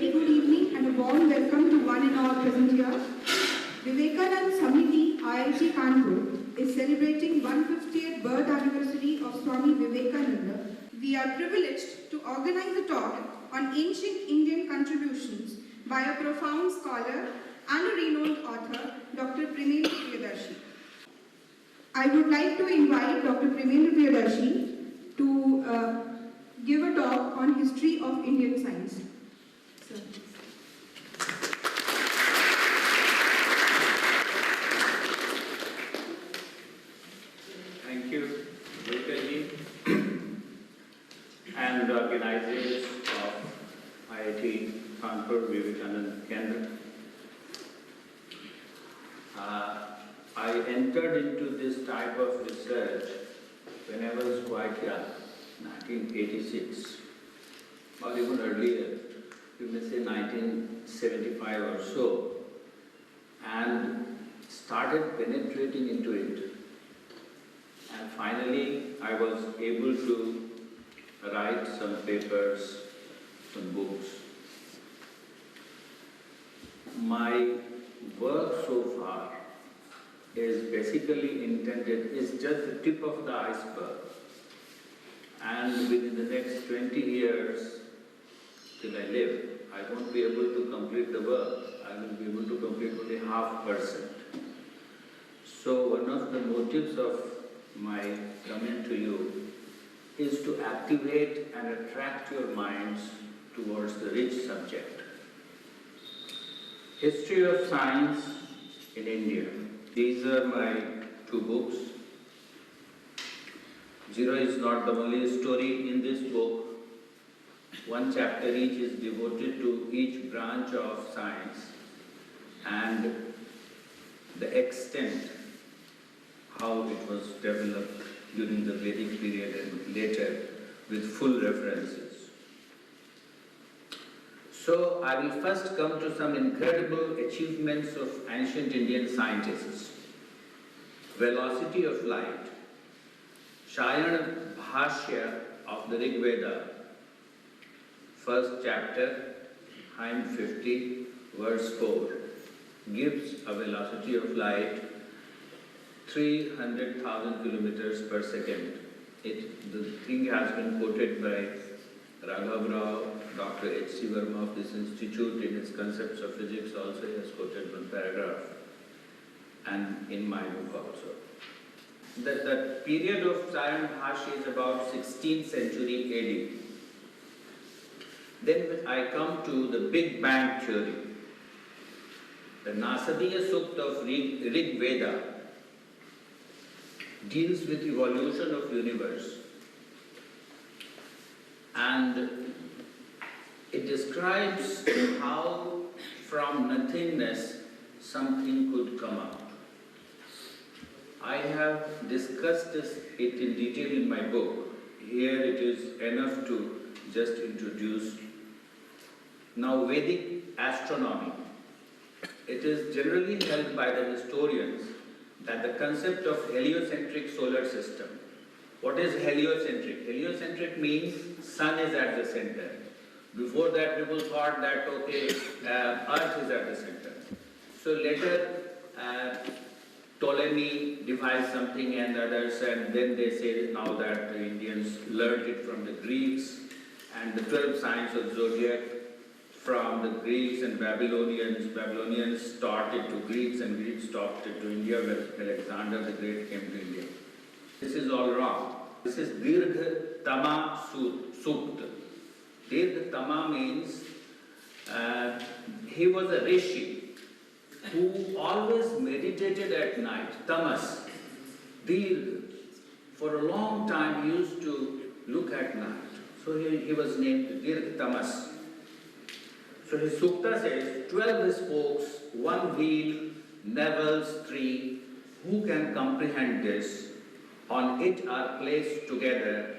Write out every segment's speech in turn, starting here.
very good evening and a warm welcome to one and all present here. Vivekananda Samiti, IIT Kanpur is celebrating 150th birth anniversary of Swami Vivekananda. We are privileged to organize a talk on ancient Indian contributions by a profound scholar and a renowned author, Dr. Priyadarshi. I would like to invite Dr. Priyadarshi to give a talk on history of Indian science. Sir. Thank you, Vikaji, and the organizers of IIT Kanpur Vivekananda Kendra. I entered into this type of research when I was quite young, 1986, or even earlier, you may say 1975 or so, and started penetrating into it. And finally, I was able to write some papers, some books. My work so far is basically intended, is just the tip of the iceberg. And within the next 20 years, till I live, I won't be able to complete the work. I will be able to complete only 0.5%. So one of the motives of my coming to you is to activate and attract your minds towards the rich subject. History of Science in India. These are my 2 books. Zero is not the only story in this book. 1 chapter each is devoted to each branch of science and the extent how it was developed during the Vedic period and later with full references. So I will first come to some incredible achievements of ancient Indian scientists. Velocity of light. Shayana Bhashya of the Rig-Veda, first chapter, hymn 50, verse 4, gives a velocity of light 300,000 kilometers per second. The thing has been quoted by Raghav Rao, Dr. H.C. Verma of this institute in his Concepts of Physics also. He has quoted 1 paragraph, and in my book also. The period of Shayana Bhashya is about 16th century AD. Then I come to the Big Bang theory. The Nasadiya Sukta of Rig-Veda deals with evolution of universe, and it describes how from nothingness something could come out. I have discussed it in detail in my book. Here it is enough to just introduce. Now, Vedic astronomy. It is generally held by the historians that the concept of heliocentric solar system. What is heliocentric? Heliocentric means sun is at the center. Before that, people thought that, okay, earth is at the center. So later, Ptolemy devised something and others, and then they say now that the Indians learned it from the Greeks, and the 12 signs of zodiac from the Greeks and Babylonians. Babylonians taught it to Greeks, and Greeks taught it to India when Alexander the Great came to India. This is all wrong. This is Dirgha Tama Sukta. Dirgha Tama means he was a rishi who always meditated at night. Tamas. Dirgha. For a long time he used to look at night. So he was named Dirgha Tamas. So his sukta says, 12 spokes, 1 wheel, navels 3. Who can comprehend this? On it are placed together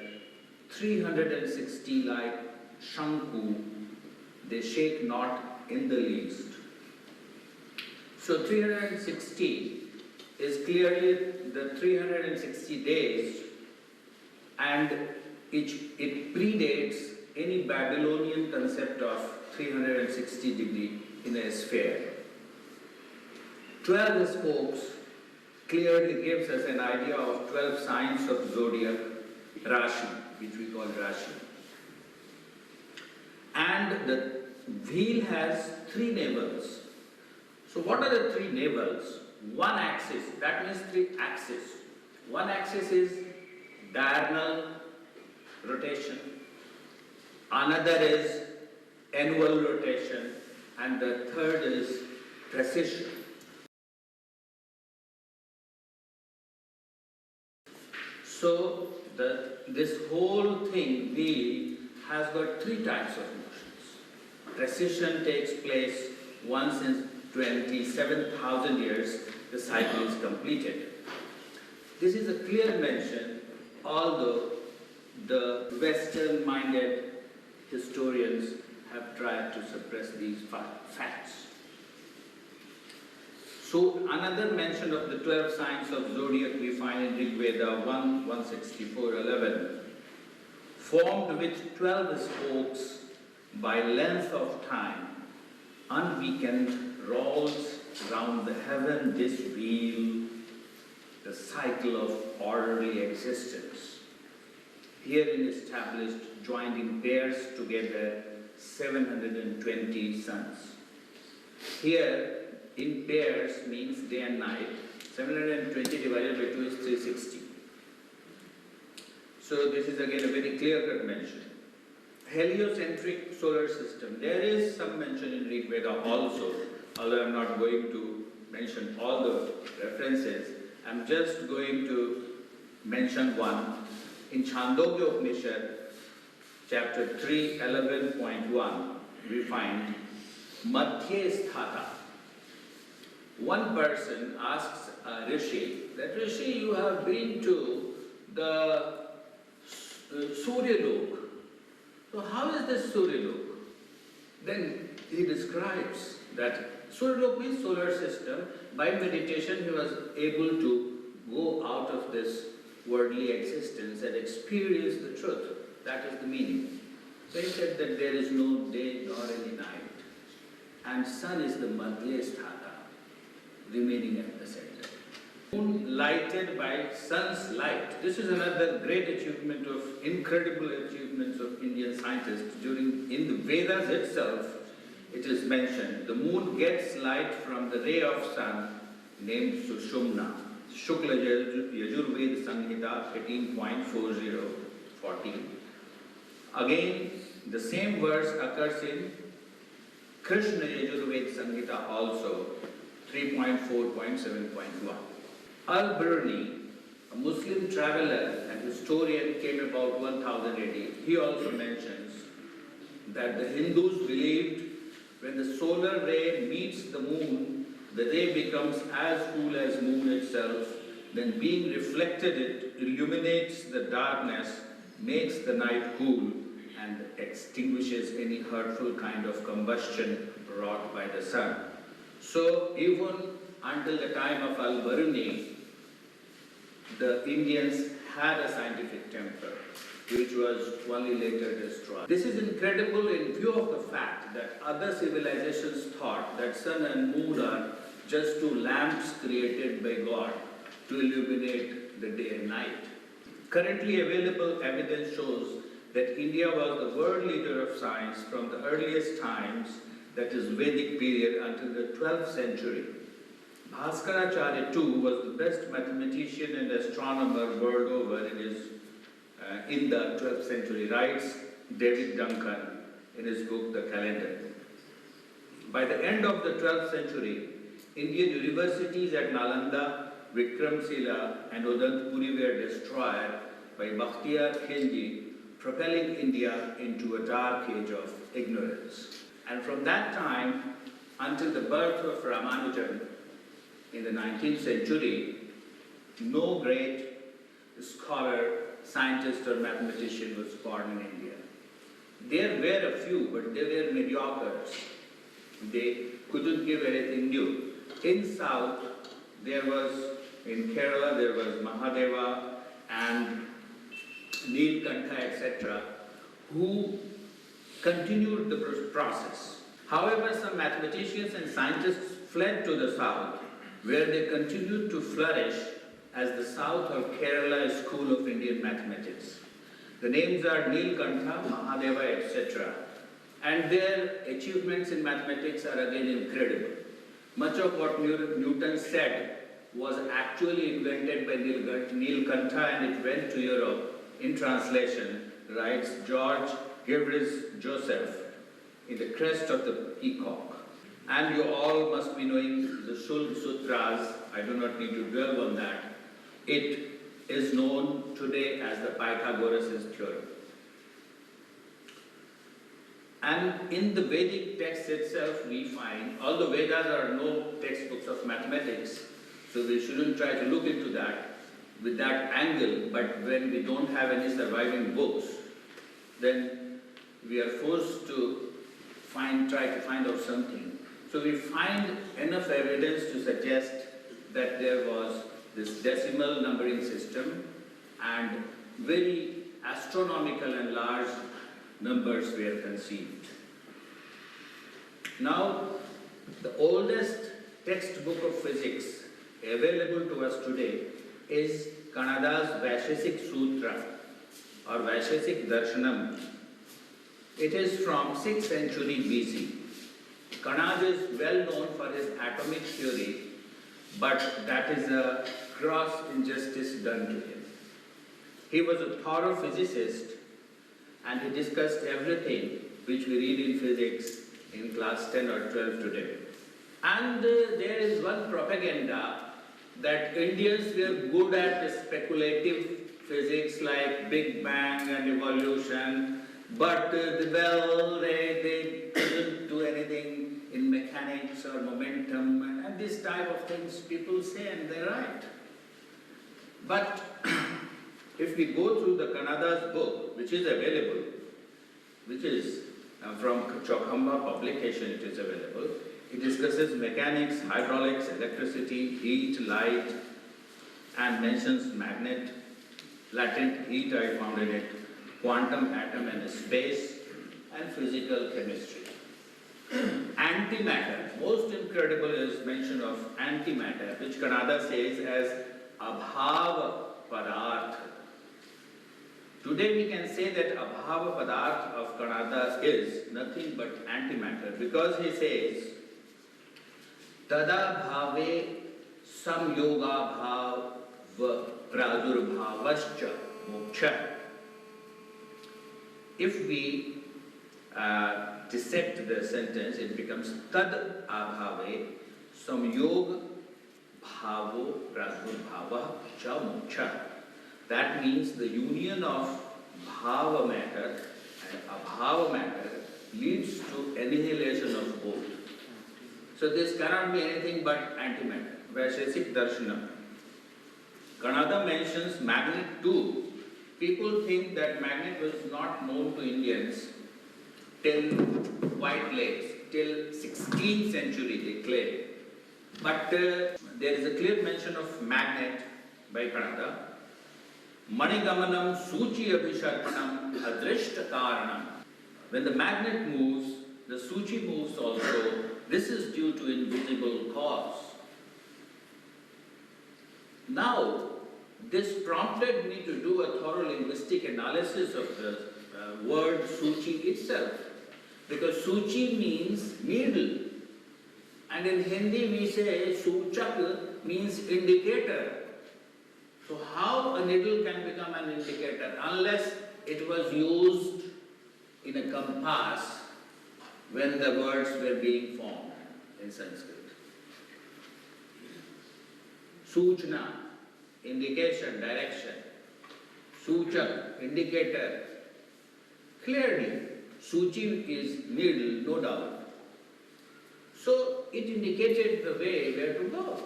360 like Shanku. They shake not in the least. So 360 is clearly the 360 days, and it predates any Babylonian concept of 360 degrees in a sphere. 12 spokes clearly gives us an idea of 12 signs of zodiac, Rashi, which we call Rashi. And the wheel has 3 navels. So what are the 3 navels? One axis, that means 3 axes. One axis is diurnal rotation, another is annual rotation, and the third is precession. So this whole thing, wheel, has got 3 types of motions. Precession takes place once in 27,000 years, the cycle is completed. This is a clear mention, although the Western-minded historians have tried to suppress these facts. So another mention of the 12 signs of zodiac we find in Rig-Veda 1:164:11, formed with 12 spokes by length of time, unweakened rolls round the heaven this wheel, the cycle of orderly existence. Herein established, joined in pairs together, 720 suns. Here, in pairs means day and night. 720 divided by 2 is 360. So this is again a very clear-cut mention. Heliocentric solar system. There is some mention in Rig-Veda also, although I'm not going to mention all the references. I'm just going to mention one. In Chandogya Upanishad, chapter 3, 11.1, we find Madhye Sthata. One person asks a rishi that, Rishi, you have been to the Suryalok. So how is this Suryalok? Then he describes that Suryalok means solar system. By meditation he was able to go out of this worldly existence and experience the truth. That is the meaning. So he said that there is no day nor any night. And sun is the Madhya Sthata, remaining at the center. Moon lighted by sun's light. This is another great achievement of, incredible achievements of Indian scientists. In the Vedas itself, it is mentioned, the moon gets light from the ray of sun named Sushumna. Shukla Yajurveda Samhita 18.4014. Again, the same verse occurs in Krishna Yajurveda Samhita also, 3.4.7.1. Al-Biruni, a Muslim traveler and historian, came about 1000 AD. He also mentions that the Hindus believed when the solar ray meets the moon, the ray becomes as cool as moon itself, then being reflected it illuminates the darkness, makes the night cool, and extinguishes any hurtful kind of combustion wrought by the sun. So even until the time of Al-Biruni, the Indians had a scientific temper, which was only later destroyed. This is incredible in view of the fact that other civilizations thought that sun and moon are just 2 lamps created by God to illuminate the day and night. Currently available evidence shows that India was the world leader of science from the earliest times, that is Vedic period, until the 12th century. Bhaskaracharya too was the best mathematician and astronomer world over in the 12th century, writes David Duncan in his book The Calendar. By the end of the 12th century, Indian universities at Nalanda, Vikramshila and Udantapuri were destroyed by Bakhtiyar Khilji, propelling India into a dark age of ignorance. And from that time until the birth of Ramanujan in the 19th century, no great scholar, scientist or mathematician was born in India. There were a few, but they were mediocres. They couldn't give anything new. In South, in Kerala, there was Mahadeva and Neelkantha, etc., who continued the process. However, some mathematicians and scientists fled to the south, where they continued to flourish as the South or Kerala School of Indian Mathematics. The names are Nilkantha, Mahadeva, etc. And their achievements in mathematics are again incredible. Much of what Newton said was actually invented by Nilkantha, and it went to Europe. In translation, writes George Givris Joseph in The Crest of the Peacock. And you all must be knowing the Shulk Sutras. I do not need to dwell on that. It is known today as the Pythagoras' theorem. And in the Vedic text itself, we find, although Vedas are no textbooks of mathematics, so we shouldn't try to look into that with that angle, but when we don't have any surviving books, then we are forced to try to find out something. So we find enough evidence to suggest that there was this decimal numbering system and very astronomical and large numbers were conceived. Now, the oldest textbook of physics available to us today is Kanada's Vaisheshika Sutra or Vaisheshika Darshanam. It is from 6th century BC. Kanada is well known for his atomic theory, but that is a gross injustice done to him. He was a thorough physicist and he discussed everything which we read in physics in class 10 or 12 today. And there is one propaganda that Indians were good at speculative physics like Big Bang and evolution, but they couldn't do anything in mechanics or momentum and this type of things people say, and they're right. But if we go through the Kanada's book, which is available, which is from Chokhamba publication, it is available. It discusses mechanics, hydraulics, electricity, heat, light, and mentions magnet, latent heat I found in it, quantum atom and space, and physical chemistry. Antimatter, most incredible is mention of antimatter, which Kanada says as abhava padartha. Today we can say that abhava padartha of Kanada is nothing but antimatter, because he says tada bhave samyoga bhava pradurbhavascha moksha. If we dissect the sentence, it becomes tad abhave samyog bhavo pradurbhava cha moksha. That means the union of bhava matter and abhava matter leads to annihilation of both. So this cannot be anything but antimatter. Vaisheshika Darshanam. Kanada mentions magnet too. People think that magnet was not known to Indians till White Lakes, till 16th century they claim. But there is a clear mention of magnet by Kanada. Manigamanam suchi abhisharpanam adrishta karanam. When the magnet moves, the suchi moves also. This is due to invisible cause. Now, this prompted me to do a thorough linguistic analysis of the word suchi itself. Because suchi means needle. And in Hindi we say suchak means indicator. So how a needle can become an indicator unless it was used in a compass when the words were being formed in Sanskrit. Suchna, indication, direction. Suchak, indicator. Clearly, suchi is needle, no doubt. So it indicated the way where to go.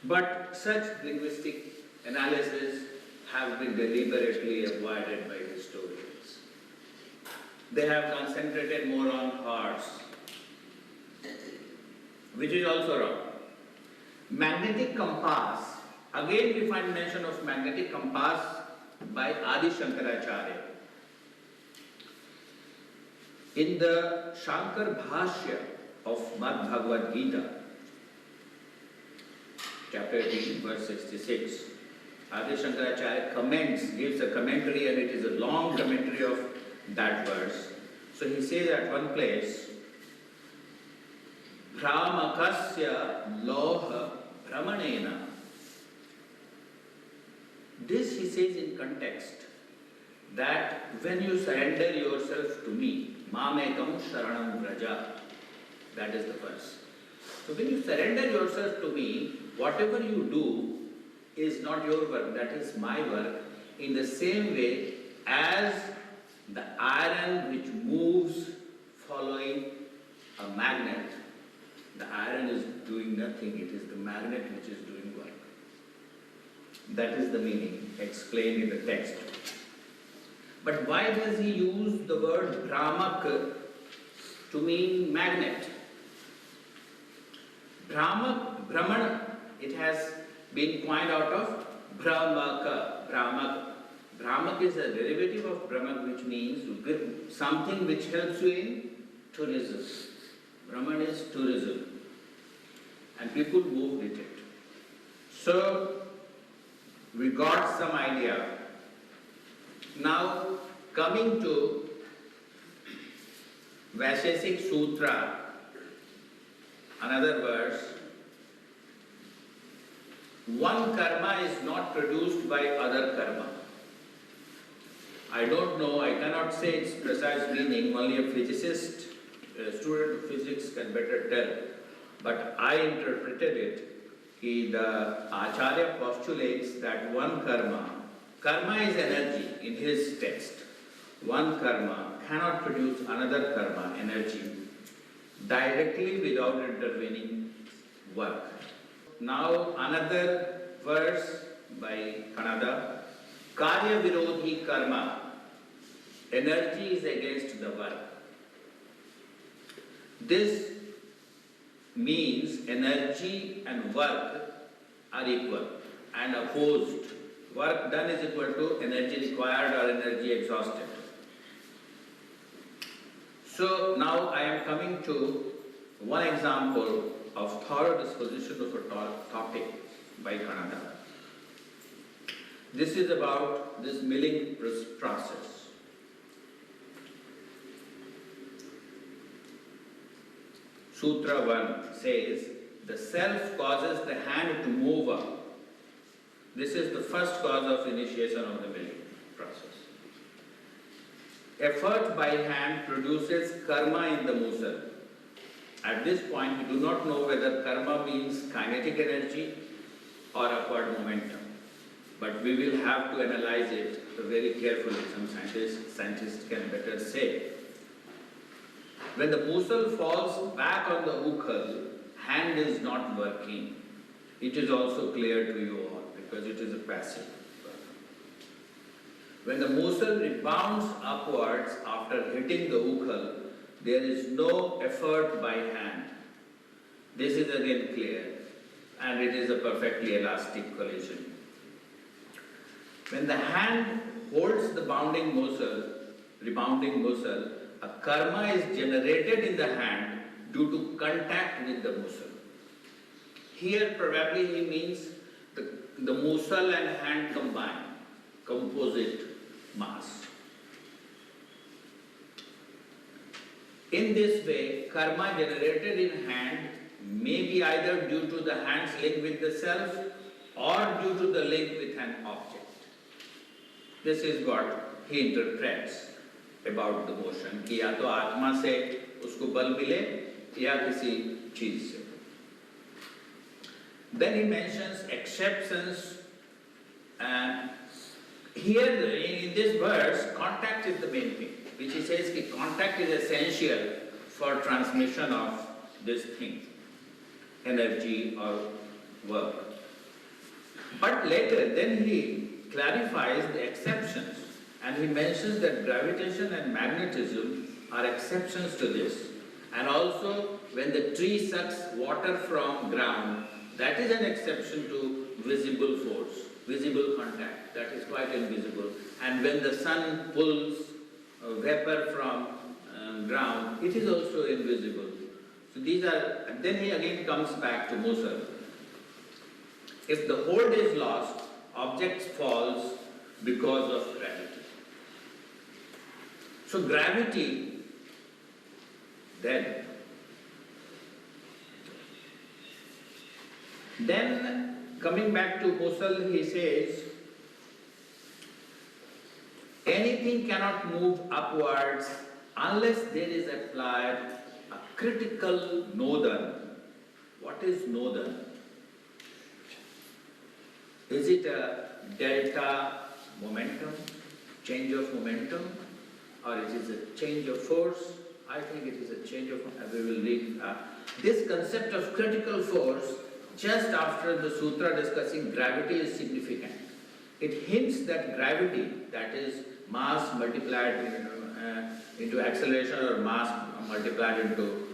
But such linguistic analysis have been deliberately avoided by historians. They have concentrated more on horse, which is also wrong. Magnetic compass, again we find mention of magnetic compass by Adi Shankaracharya. In the Shankar Bhashya of Mad Bhagavad Gita, chapter 18, verse 66, Adi Shankaracharya gives a commentary, and it is a long commentary of that verse. So he says at one place, Brahmakasya loha brahmanena. This he says in context, that when you surrender yourself to me, mamekam sharanam vraja, that is the verse. So when you surrender yourself to me, whatever you do is not your work, that is my work, in the same way as the iron which moves following a magnet, the iron is doing nothing, it is the magnet which is doing work. That is the meaning explained in the text. But why does he use the word Brahmak to mean magnet? Brahman, it has been coined out of Brahmaka. Brahmak is a derivative of Brahmak, which means something which helps you in tourism. Brahman is tourism. And people move with it. So, we got some idea. Now, coming to Vaisheshika Sutra, another verse, one karma is not produced by other karma. I don't know, I cannot say its precise meaning, only a physicist, a student of physics can better tell. But I interpreted it. The Acharya postulates that one karma is energy in his text. One karma cannot produce another karma, energy, directly without intervening work. Now another verse by Kanada, Karya Virodhi Karma, energy is against the work. This means energy and work are equal and opposed. Work done is equal to energy required or energy exhausted. So now I am coming to one example of thorough disposition of a topic by Kanada. This is about this milling process. Sutra 1 says, the self causes the hand to move up. This is the first cause of initiation of the milling process. Effort by hand produces karma in the muscle. At this point, we do not know whether karma means kinetic energy or upward momentum. But we will have to analyze it very carefully. Some scientists can better say. When the muscle falls back on the ukhal, hand is not working. It is also clear to you all because it is a passive work. When the muscle rebounds upwards after hitting the ukhal, there is no effort by hand. This is again clear, and it is a perfectly elastic collision. When the hand holds the rebounding muscle, a karma is generated in the hand due to contact with the muscle. Here probably he means the muscle and hand combined, composite mass. In this way, karma generated in hand may be either due to the hand's link with the self or due to the link with an object. This is what he interprets about the motion, कि या तो आत्मा से उसको बल मिले या किसी चीज से. Then he mentions exceptions, and here in this verse, contact is the main thing, which he says that contact is essential for transmission of this thing, energy or work. But later, then he clarifies the exceptions. And he mentions that gravitation and magnetism are exceptions to this. And also, when the tree sucks water from ground, that is an exception to visible force, visible contact, that is quite invisible. And when the sun pulls vapor from on ground, it is also invisible. So these are, and then he again comes back to Mussel. If the hold is lost, objects falls because of gravity. So gravity, then coming back to Mussel, he says, anything cannot move upwards unless there is applied a critical nodon. What is nodon? Is it a delta momentum, change of momentum, or it is a change of force? I think it is a change of, we will read. This concept of critical force, just after the sutra discussing gravity, is significant. It hints that gravity, that is mass multiplied into acceleration or mass multiplied into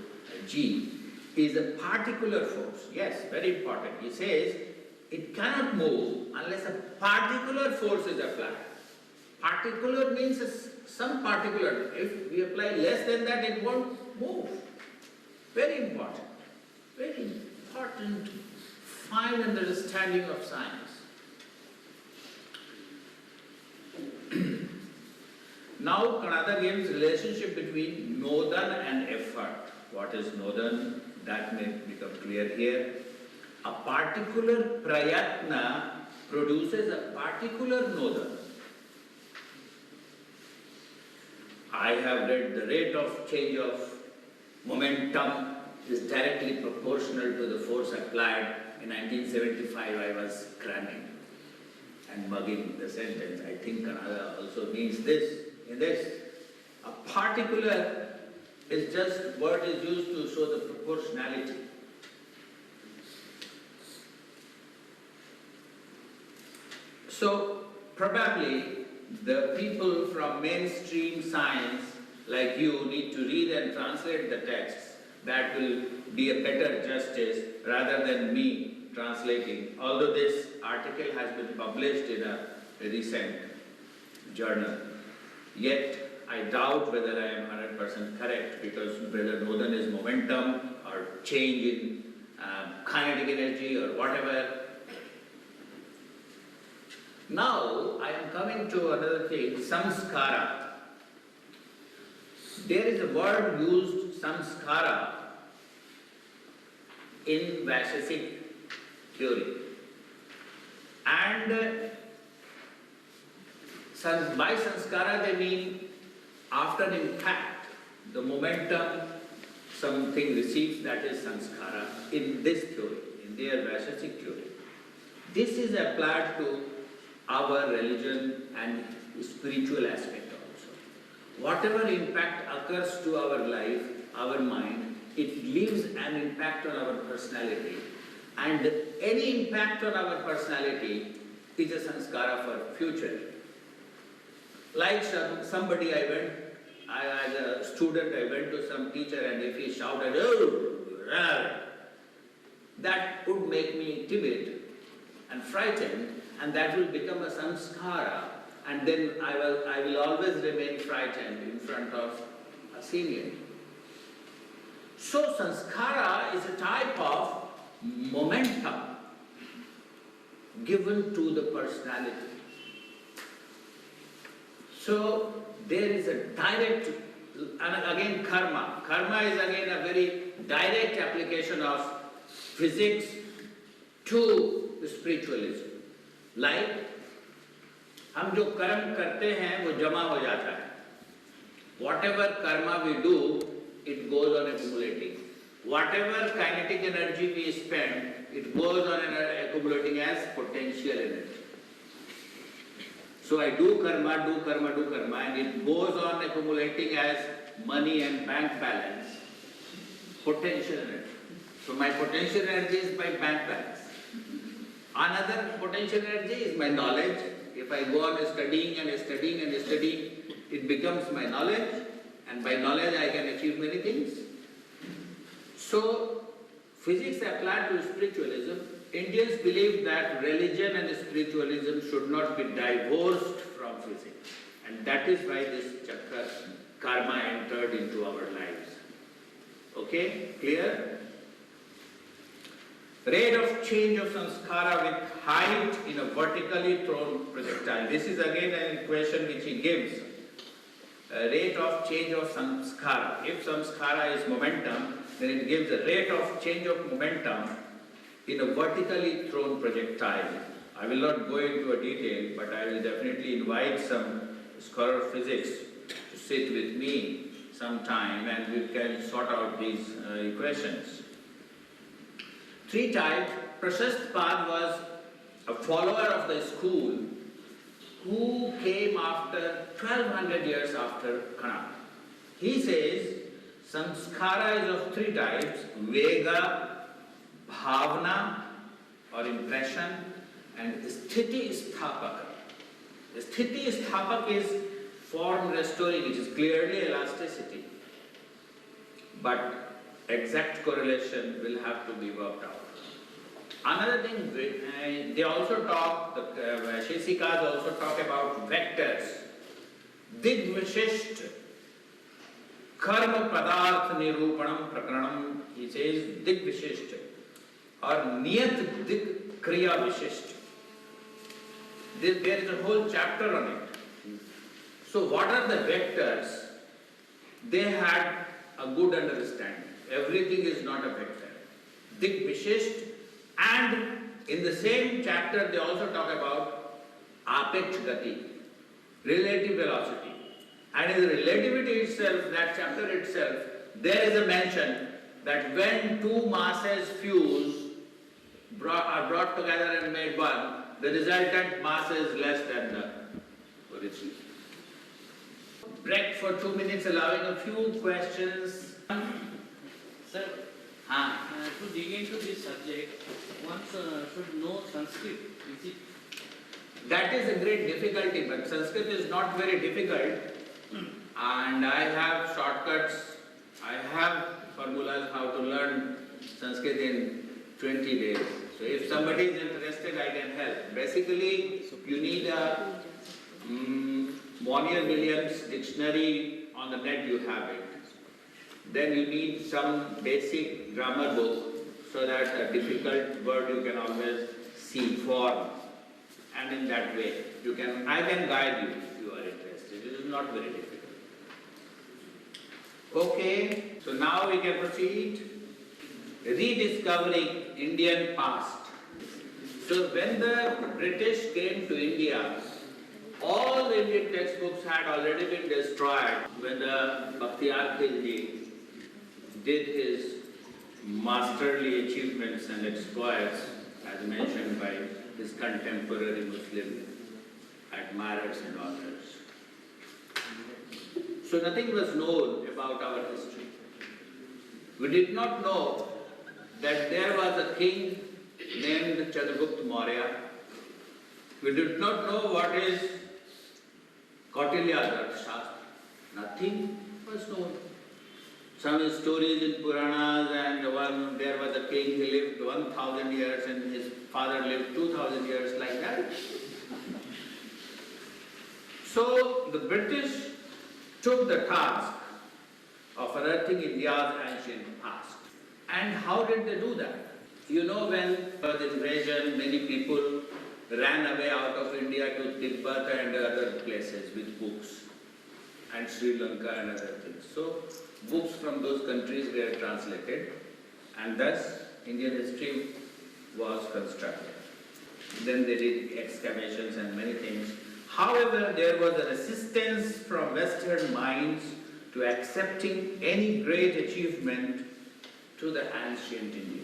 g, is a particular force. Yes, very important. He says it cannot move unless a particular force is applied. Particular means some particular. If we apply less than that, it won't move. Very important. Very important, fine understanding of science. Now Kanada gives relationship between nodon and effort. What is nodon? That may become clear here. A particular prayatna produces a particular nodon. I have read the rate of change of momentum is directly proportional to the force applied. In 1975 I was cramming and mugging the sentence. I think Kanada also means this. In this, a particular is just word is used to show the proportionality. So probably the people from mainstream science like you need to read and translate the texts. That will be a better justice rather than me translating. Although this article has been published in a recent journal. Yet, I doubt whether I am 100% correct, because whether nodon is momentum or change in kinetic energy or whatever. Now, I am coming to another thing, samskara. There is a word used, samskara, in Vaisheshika theory. And by sanskara they mean after impact, the momentum something receives, that is sanskara in this theory, in their Vaisheshika theory. This is applied to our religion and spiritual aspect also. Whatever impact occurs to our life, our mind, it leaves an impact on our personality. And any impact on our personality is a sanskara for future. Like somebody as a student, I went to some teacher, and if he shouted, "Oh, rar," that would make me timid and frightened, and that will become a samskara, and then I will always remain frightened in front of a senior. So sanskara is a type of momentum given to the personality. So there is a direct, and again karma. Karma is again a very direct application of physics to spiritualism. Like, हम जो कर्म करते हैं वो जमा हो जाता है. Whatever karma we do, it goes on accumulating. Whatever kinetic energy we spend, it goes on accumulating as potential energy. So I do karma, and it goes on accumulating as money and bank balance, potential energy. So my potential energy is my bank balance. Another potential energy is my knowledge. If I go on studying, it becomes my knowledge, and by knowledge I can achieve many things. So physics applied to spiritualism, Indians believe that religion and spiritualism should not be divorced from physics. And that is why this chapter karma entered into our lives. Okay, clear? Rate of change of samskara with height in a vertically thrown projectile. This is again an equation which he gives. Rate of change of samskara. If samskara is momentum, then it gives a rate of change of momentum in a vertically thrown projectile. I will not go into a detail, but I will definitely invite some scholar of physics to sit with me sometime and we can sort out these equations. 3 types. Prashastpad was a follower of the school who came after 1200 years after Kanada. He says samskara is of 3 types: vega, bhavna or impression, and sthiti sthapak. Sthiti sthapak is form restoring, which is clearly elasticity. But exact correlation will have to be worked out. Another thing, they also talk, the Vaisheshikas also talk about vectors. Dig-Vishisht, Karma Padarth Nirupanam Prakranam, he says Dig-Vishisht, or Niyat Dig Kriya Vishisht. There is a whole chapter on it. So what are the vectors? They had a good understanding. Everything is not a vector. Dig-Vishisht. And in the same chapter, they also talk about apeksh gati, relative velocity. And in the relativity itself, that chapter itself, there is a mention that when 2 masses fuse, are brought together and made one, the resultant mass is less than the original. Break for 2 minutes, allowing a few questions. Sir, to dig into this subject, one should know Sanskrit. Is it? That is a great difficulty, but Sanskrit is not very difficult. And I have shortcuts, I have formulas how to learn Sanskrit in 20 days. So if somebody is interested, I can help. Basically, you need a Monier-Williams dictionary. On the net you have it. Then you need some basic grammar book so that a difficult word you can always see form. And in that way, I can guide you if you are interested. It is not very difficult. Okay, so now we can proceed. Rediscovering Indian past. So when the British came to India, all the Indian textbooks had already been destroyed when the Bakhtiyar Khilji did his masterly achievements and exploits, as mentioned by his contemporary Muslim admirers and authors. So nothing was known about our history. We did not know that there was a king named Chandragupta Maurya. We did not know what is Kautilya's Arthashastra. Nothing was known. Some stories in Puranas, and there was a king who lived 1,000 years and his father lived 2,000 years, like that. So the British took the task of unearthing India's ancient past. And how did they do that? You know, when there was invasion, many people ran away out of India to Tibet and other places with books, and Sri Lanka and other things. So books from those countries were translated, and thus Indian history was constructed. Then they did excavations and many things. However, there was a resistance from Western minds to accepting any great achievement to the ancient Indians.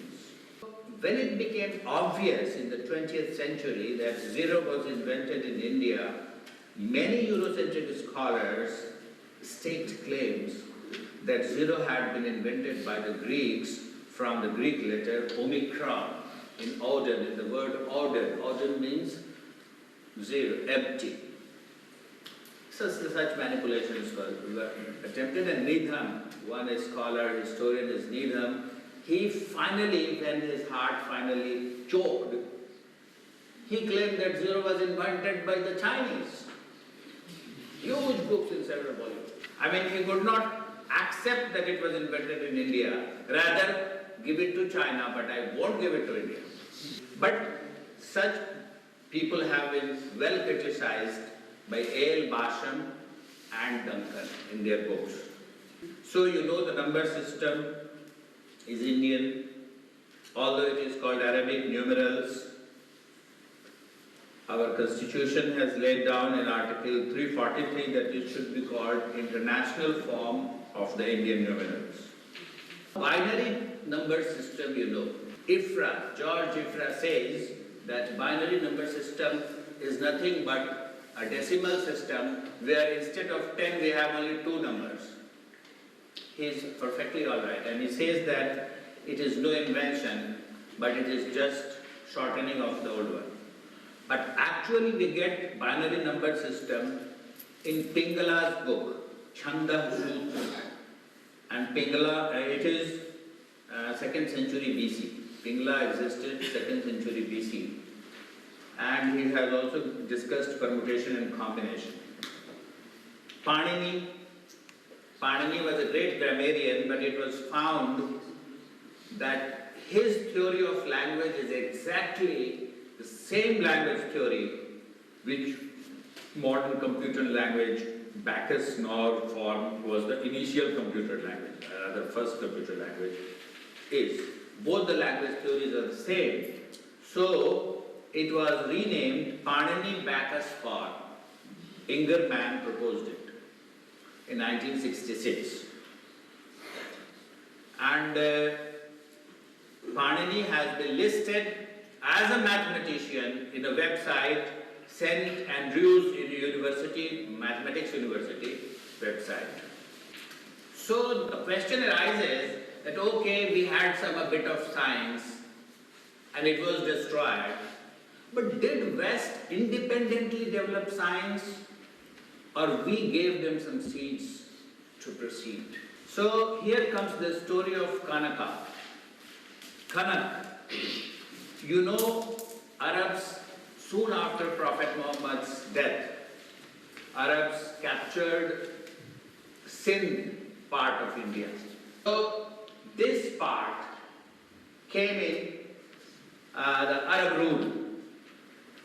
When it became obvious in the 20th century that zero was invented in India, many Eurocentric scholars staked claims that zero had been invented by the Greeks from the Greek letter omikron in Odin, in the word Odin. Odin means zero, empty. So such manipulations were attempted, and Needham, one scholar, historian is Needham, he finally, when his heart finally choked, he claimed that zero was invented by the Chinese. Huge books in several volumes. I mean, he could not accept that it was invented in India, rather give it to China, but I won't give it to India. But such people have been well criticized by A.L. Basham and Duncan in their books. So you know the number system is Indian, although it is called Arabic numerals. Our constitution has laid down in Article 343 that it should be called International Form of the Indian numerals. Binary number system, you know. George Ifra says that binary number system is nothing but a decimal system where instead of 10 we have only 2 numbers. He is perfectly alright, and he says that it is no invention, but it is just shortening of the old one. But actually we get binary number system in Pingala's book, Chanda Sutra. And Pingala, it is 2nd century BC. Pingala existed 2nd century BC. And he has also discussed permutation and combination. Panini was a great grammarian, but it was found that his theory of language is exactly the same language theory which modern computer language, Bacchus Nor form, was the initial computer language, the first computer language is. Both the language theories are the same. So it was renamed Panini Bacchus form. Ingerman proposed it in 1966. And Panini has been listed as a mathematician in a website, St. Andrews University, Mathematics University website. So the question arises that okay, we had a bit of science and it was destroyed, but did West independently develop science, or we gave them some seeds to proceed? So here comes the story of Kanaka. Kanak. You know, Arabs, soon after Prophet Muhammad's death, Arabs captured Sindh part of India. So this part came in the Arab rule.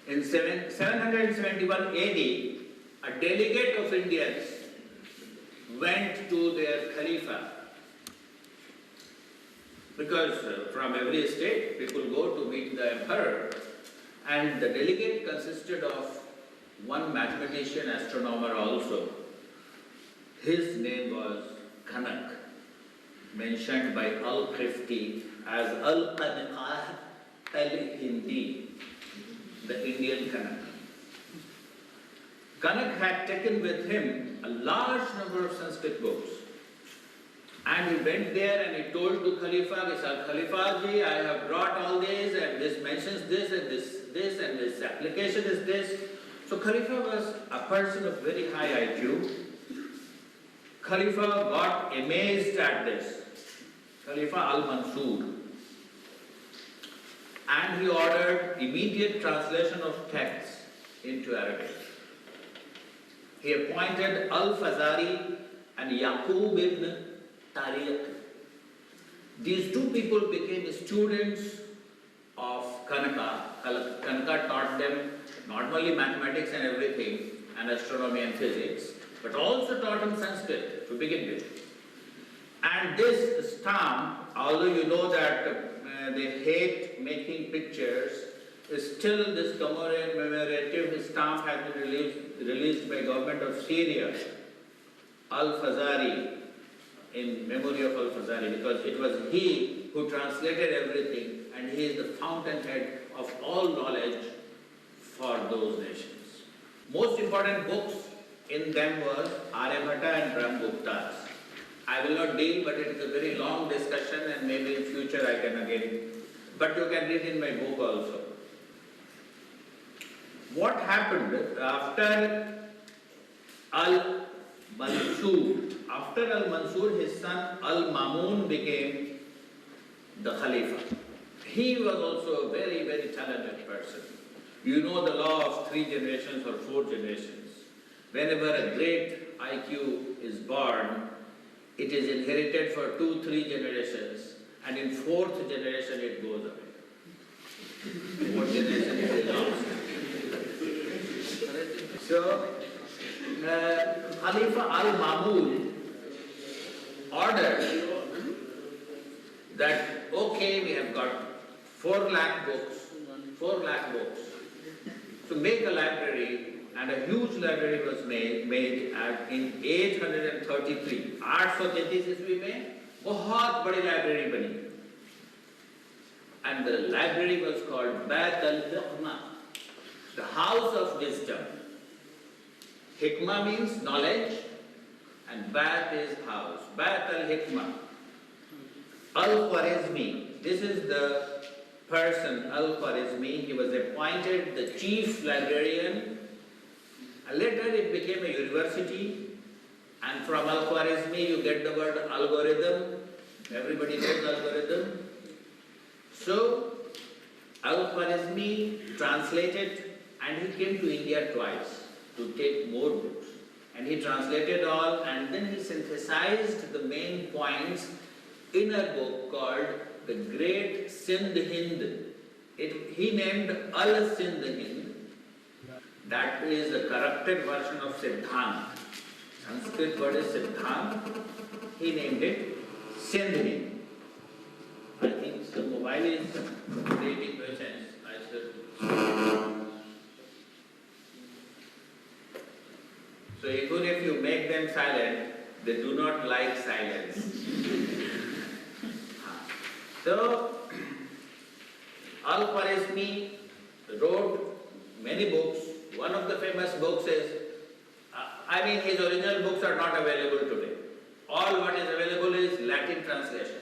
In 771 AD, a delegate of Indians went to their Khalifa, because from every state people go to meet the emperor, and the delegate consisted of one mathematician, astronomer also. His name was Kanak, mentioned by Al-Khifti as Al-Qanqah Al-Hindi, the Indian Kanak. Kanak had taken with him a large number of Sanskrit books. And he went there and he told to Khalifa, he said, Khalifa ji, I have brought all these, and this mentions this, and this, and this application is this. So Khalifa was a person of very high IQ. Khalifa got amazed at this. Khalifa al-Mansur. And he ordered immediate translation of texts into Arabic. He appointed Al-Fazari and Yaqub ibn Tariq. These two people became students of Kanaka. Kanaka taught them not only mathematics and everything, and astronomy and physics, but also taught them Sanskrit to begin with. And this stamp, although you know that they hate making pictures, still this commemorative stamp has been released by government of Syria, Al-Fazari, in memory of Al-Fazari, because it was he who translated everything, and he is the fountainhead of all knowledge for those nations. Most important books in them was Aryabhatta and Brahmagupta's. I will not deal, but it is a very long discussion, and maybe in future I can again, but you can read in my book also. What happened after Al-Mansur? After Al-Mansur, his son Al-Mamun became the Khalifa. He was also a very, very talented person. You know the law of 3 generations or 4 generations. Whenever a great IQ is born, it is inherited for 2-3 generations, and in 4th generation it goes away. 4th generation it is lost. So, Khalifa al-Mamud ordered that, okay, we have got 4 lakh books, so make a library, and a huge library was made in 833. 833 ईस्वी में बहुत बड़ी library बनी, and the library was called Bait al-Hikmah, the house of wisdom. Hikmah means knowledge, and Bait is house. Bait al-Hikmah. Al-Khwarizmi, this is the person, Al-Khwarizmi. He was appointed the chief librarian. Later it became a university, and from Al-Khwarizmi you get the word algorithm. Everybody knows algorithm. So, Al-Khwarizmi translated, and he came to India twice to take more books. And he translated all, and then he synthesized the main points in a book called The Great Sindh Hind. He named Al-Sindh Hind. That is a corrupted version of Siddhant. Sanskrit word is Siddhant. He named it Sindh Hind. I think the mobile is creating nuisance. I should. So even if you make them silent, they do not like silence. So, Al-Khwarizmi wrote many books. One of the famous books is, his original books are not available today. All what is available is Latin translation.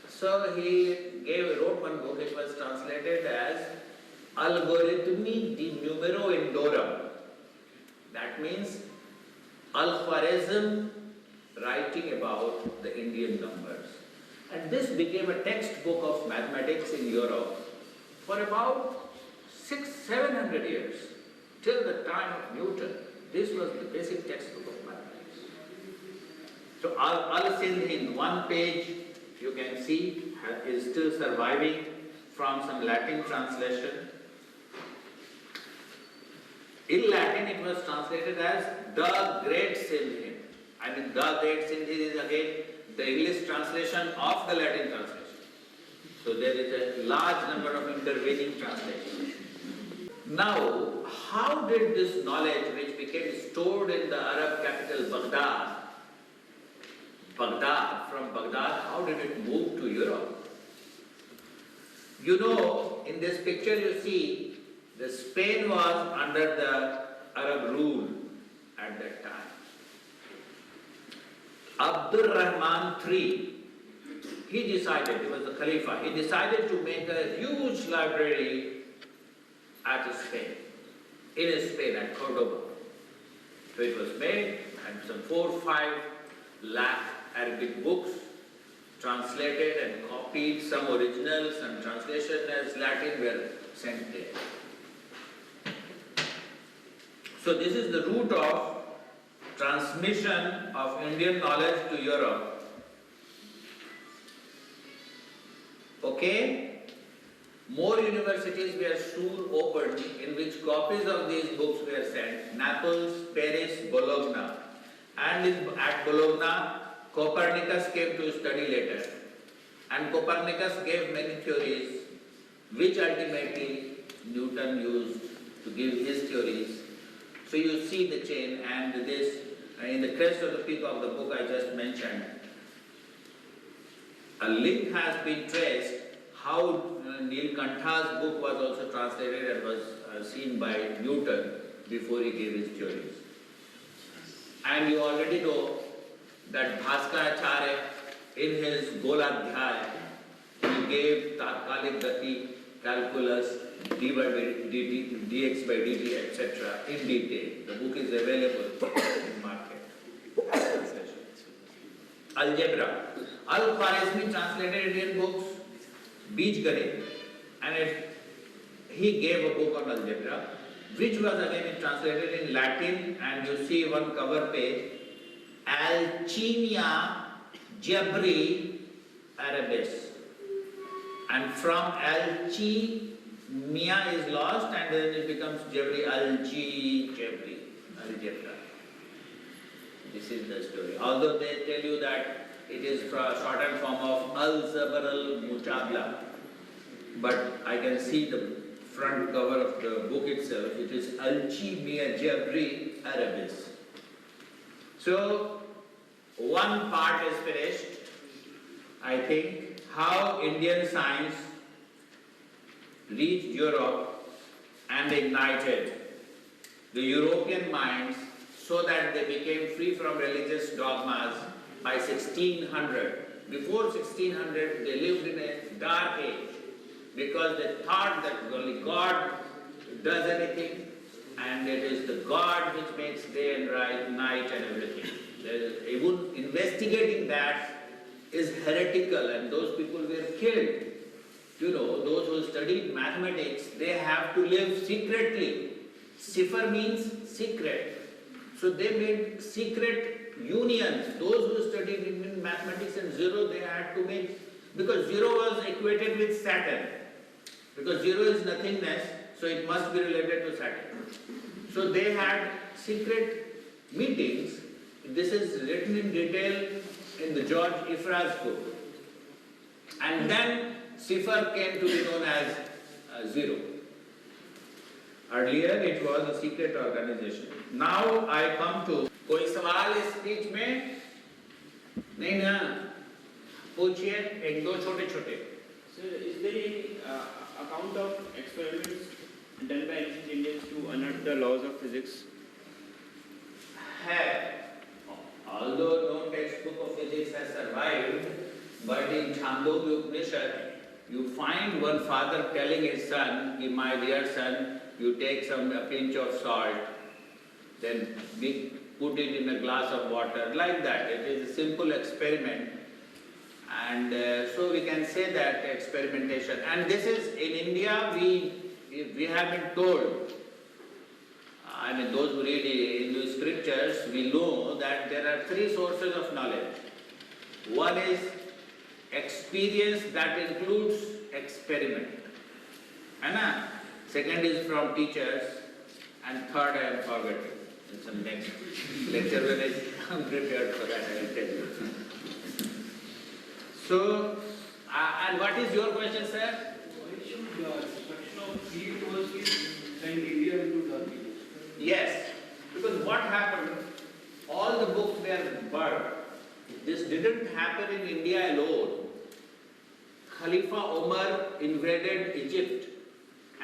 So he wrote one book, it was translated as Algorithmi di Numero Indorum. That means Al-Khwarizm writing about the Indian numbers. And this became a textbook of mathematics in Europe for about 600-700 years, till the time of Newton. This was the basic textbook of mathematics. So Al-Sindh in one page, you can see, is still surviving from some Latin translation. In Latin, it was translated as the Great Sindh. The Great Sindh is again the English translation of the Latin translation. So there is a large number of intervening translations. Now, how did this knowledge, which became stored in the Arab capital from Baghdad, how did it move to Europe? You know, in this picture you see, the Spain was under the Arab rule at that time. Abdul Rahman III, he was the Khalifa, he decided to make a huge library at Spain, at Cordoba. So it was made, and some 4 or 5 lakh Arabic books, translated and copied, some original, some translation as Latin were sent there. So this is the route of transmission of Indian knowledge to Europe. Okay? More universities were soon opened in which copies of these books were sent. Naples, Paris, Bologna. And at Bologna, Copernicus came to study later. And Copernicus gave many theories, which ultimately Newton used to give his theories. So you see the chain, and this, in the crest of the peak of the book I just mentioned, a link has been traced how Nilkantha's book was also translated and was seen by Newton before he gave his theories. And you already know that Bhaskaracharya, in his Goladhyay, he gave Tatkalik Gati, calculus, d by dt, dx by dt, etc. in detail. The book is available in market. Algebra. Al-Khwarizmi translated Indian books, Bij Ganit, and he gave a book on algebra. which was again translated in Latin, and you see one cover page, Alchimia Jabri Arabis. And from Alchimia is lost and then it becomes Jabri, Jabri, Algebra. This is the story. Although they tell you that it is a shortened form of Al-Zabr al-Mutabla, but I can see the front cover of the book itself. It is Alchimia Jabri Arabis. So, one part is finished. I think how Indian science reached Europe and ignited the European minds so that they became free from religious dogmas by 1600. Before 1600, they lived in a dark age because they thought that only God does anything and it is the God which makes day and night and everything. Even investigating that is heretical and those people were killed. You know, those who studied mathematics, they have to live secretly. Cipher means secret. So they made secret unions. Those who studied in mathematics and zero, they had to make, because zero was equated with Saturn. Because zero is nothingness, so it must be related to Saturn. So they had secret meetings. This is written in detail in the George Ifra's book. And then cipher came to be known as zero. Earlier it was a secret organization. Now I come to कोई सवाल इस speech में नहीं ना पूछिए एक दो छोटे छोटे. Sir, is there any account of experiments done by ancient Indians to unearth the laws of physics? है. Although no textbook of physics has survived, but in Chandogya Upanishad, you find one father telling his son, my dear son, you take a pinch of salt, then put it in a glass of water, like that. It is a simple experiment. And so we can say that experimentation. And this is, in India, we have been told, I mean, those who read Hindu scriptures, we know that there are three sources of knowledge. One is experience that includes experiment. And second is from teachers, and third I am forgetting. In some next lecture when I am prepared for that, I will tell you. So, and what is your question, sir? Why should the destruction of three universities send India into dark ages? Yes, because what happened, all the books were burned. This didn't happen in India alone. Khalifa Omar invaded Egypt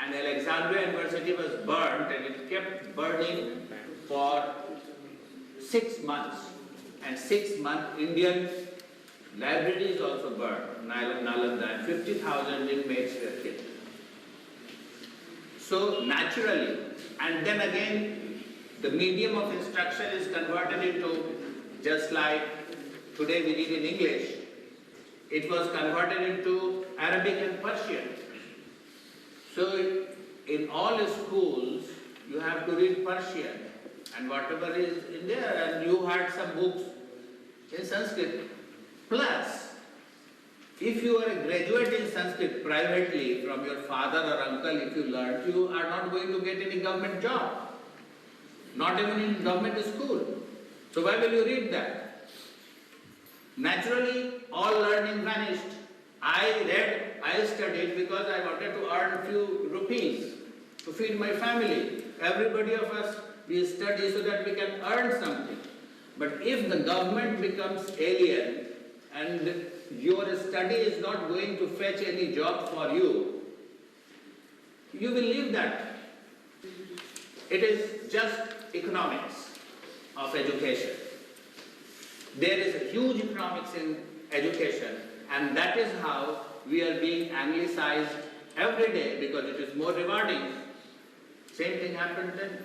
and Alexandria University was burnt and it kept burning for 6 months. And 6 months Indian libraries also burned, Nalanda, and 50,000 inmates were killed. So naturally, and then again, the medium of instruction is converted into, just like today we read in English, it was converted into Arabic and Persian. So in all schools, you have to read Persian and whatever is in there, and you had some books in Sanskrit. Plus, if you are a graduate in Sanskrit privately from your father or uncle, if you learned, you are not going to get any government job. Not even in government school. So why will you read that? Naturally, all learning vanished. I studied because I wanted to earn a few rupees to feed my family. Everybody of us, we study so that we can earn something. But if the government becomes alien and your study is not going to fetch any job for you, you will leave that. It is just economics of education. There is a huge economics in education, and that is how we are being anglicized every day because it is more rewarding. Same thing happened then.